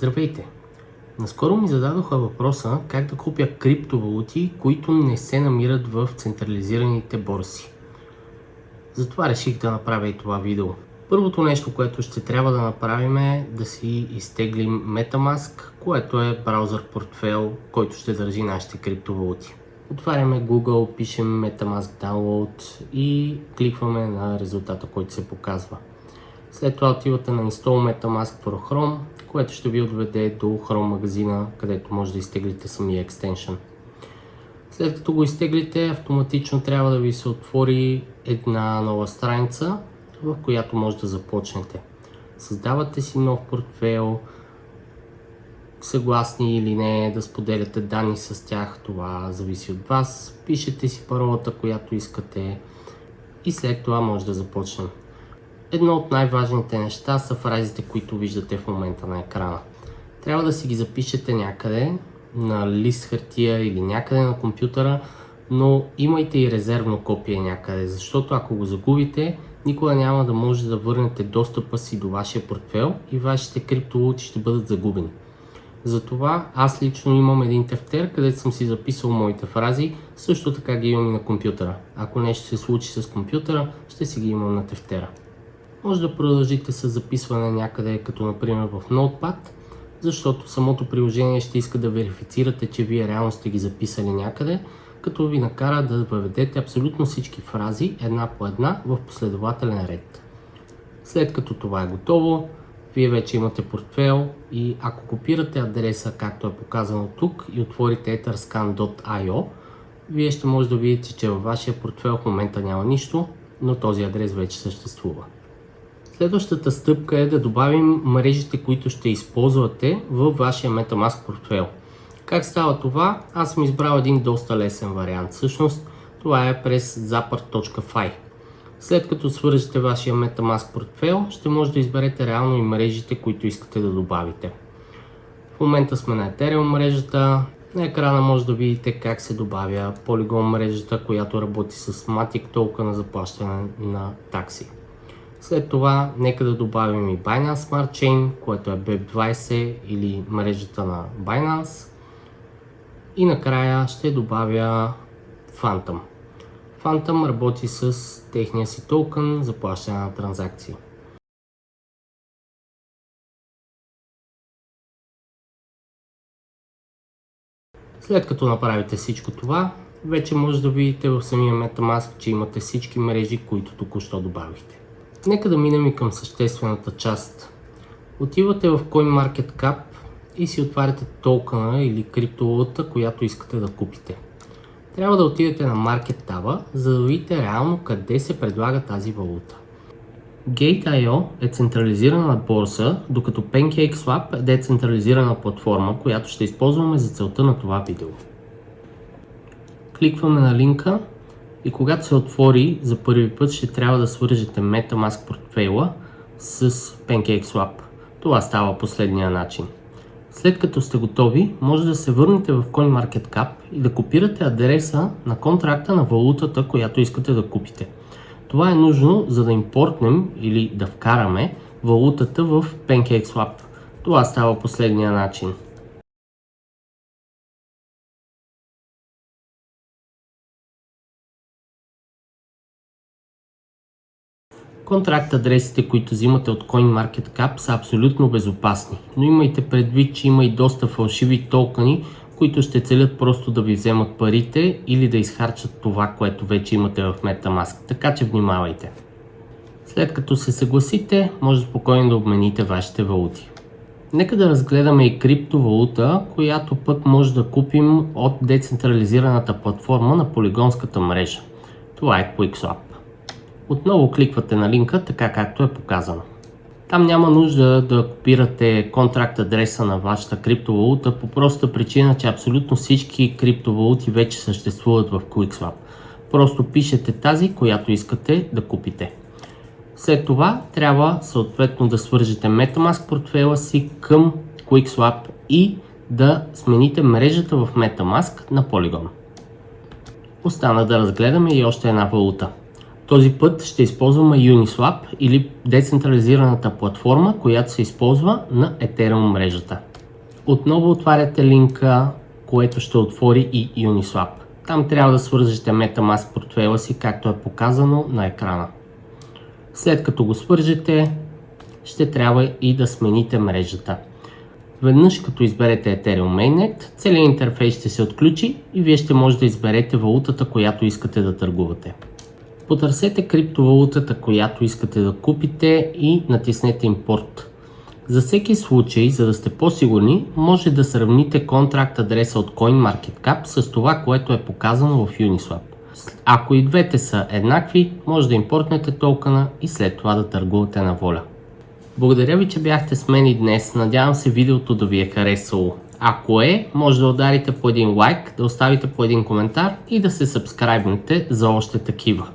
Здравейте! Наскоро ми зададоха въпроса как да купя криптовалути, които не се намират в централизираните борси. Затова реших да направя и това видео. Първото нещо, което ще трябва да направим е да си изтеглим MetaMask, което е браузър портфейл, който ще държи нашите криптовалути. Отваряме Google, пишем MetaMask Download и кликваме на резултата, който се показва. След това отивате на Install MetaMask for Chrome, което ще ви отведе до Chrome магазина, където може да изтеглите самия екстеншън. След като го изтеглите, автоматично трябва да ви се отвори една нова страница, в която може да започнете. Създавате си нов портфейл, съгласни или не да споделяте данни с тях, това зависи от вас. Пишете си паролата, която искате и след това може да започнем. Едно от най-важните неща са фразите, които виждате в момента на екрана. Трябва да си ги запишете някъде на лист хартия или някъде на компютъра, но имайте и резервно копие някъде, защото ако го загубите, никога няма да може да върнете достъпа си до вашия портфейл и вашите криптовалути ще бъдат загубени. Затова аз лично имам един тефтер, където съм си записал моите фрази, също така ги имам и на компютъра. Ако нещо се случи с компютъра, ще си ги имам на тефтера. Може да продължите с записване някъде, като например в Notepad, защото самото приложение ще иска да верифицирате, че вие реално сте ги записали някъде, като ви накара да въведете абсолютно всички фрази една по една в последователен ред. След като това е готово, вие вече имате портфейл и ако копирате адреса, както е показано тук и отворите etherscan.io, вие ще може да видите, че във вашия портфейл в момента няма нищо, но този адрес вече съществува. Следващата стъпка е да добавим мрежите, които ще използвате във вашия MetaMask портфейл. Как става това? Аз съм избрал един доста лесен вариант. Всъщност това е през zapper.fi. След като свържете вашия MetaMask портфейл, ще може да изберете реално и мрежите, които искате да добавите. В момента сме на Ethereum мрежата. На екрана може да видите как се добавя Polygon мрежата, която работи с Matic токена за плащане на такси. След това нека да добавим и Binance Smart Chain, което е BEP20 или мрежата на Binance. И накрая ще добавя Phantom. Phantom работи с техния си токен за плащане на транзакции. След като направите всичко това, вече може да видите в самия MetaMask, че имате всички мрежи, които току-що добавихте. Нека да минем и към съществената част. Отивате в CoinMarketCap и си отваряте токена или криптовалута, която искате да купите. Трябва да отидете на Market таба, за да видите реално къде се предлага тази валута. Gate.io е централизирана борса, докато PancakeSwap е децентрализирана платформа, която ще използваме за целта на това видео. Кликваме на линка и когато се отвори, за първи път ще трябва да свържете MetaMask портфейла с PancakeSwap. Това става последния начин. След като сте готови, може да се върнете в CoinMarketCap и да копирате адреса на контракта на валутата, която искате да купите. Това е нужно, за да импортнем или да вкараме валутата в PancakeSwap. Това става последния начин. Контракт адресите, които взимате от CoinMarketCap, са абсолютно безопасни, но имайте предвид, че има и доста фалшиви токени, които ще целят просто да ви вземат парите или да изхарчат това, което вече имате в MetaMask, така че внимавайте. След като се съгласите, може спокойно да обмените вашите валути. Нека да разгледаме и криптовалута, която пък може да купим от децентрализираната платформа на полигонската мрежа. Това е QuickSwap. Отново кликвате на линка, така както е показано. Там няма нужда да копирате контракт адреса на вашата криптовалута по простата причина, че абсолютно всички криптовалути вече съществуват в QuickSwap. Просто пишете тази, която искате да купите. След това трябва съответно да свържете MetaMask портфейла си към QuickSwap и да смените мрежата в MetaMask на Polygon. Остана да разгледаме и още една валута. Този път ще използваме Uniswap или децентрализираната платформа, която се използва на Ethereum мрежата. Отново отваряте линка, което ще отвори и Uniswap. Там трябва да свържете MetaMask портфейла си, както е показано на екрана. След като го свържете, ще трябва и да смените мрежата. Веднъж като изберете Ethereum Mainnet, целият интерфейс ще се отключи и вие ще може да изберете валутата, която искате да търгувате. Потърсете криптовалутата, която искате да купите и натиснете импорт. За всеки случай, за да сте по-сигурни, може да сравните контракт адреса от CoinMarketCap с това, което е показано в Uniswap. Ако и двете са еднакви, може да импортнете токена и след това да търгувате на воля. Благодаря ви, че бяхте с мен и днес. Надявам се видеото да ви е харесало. Ако е, може да ударите по един лайк, да оставите по един коментар и да се сабскрайбнете за още такива.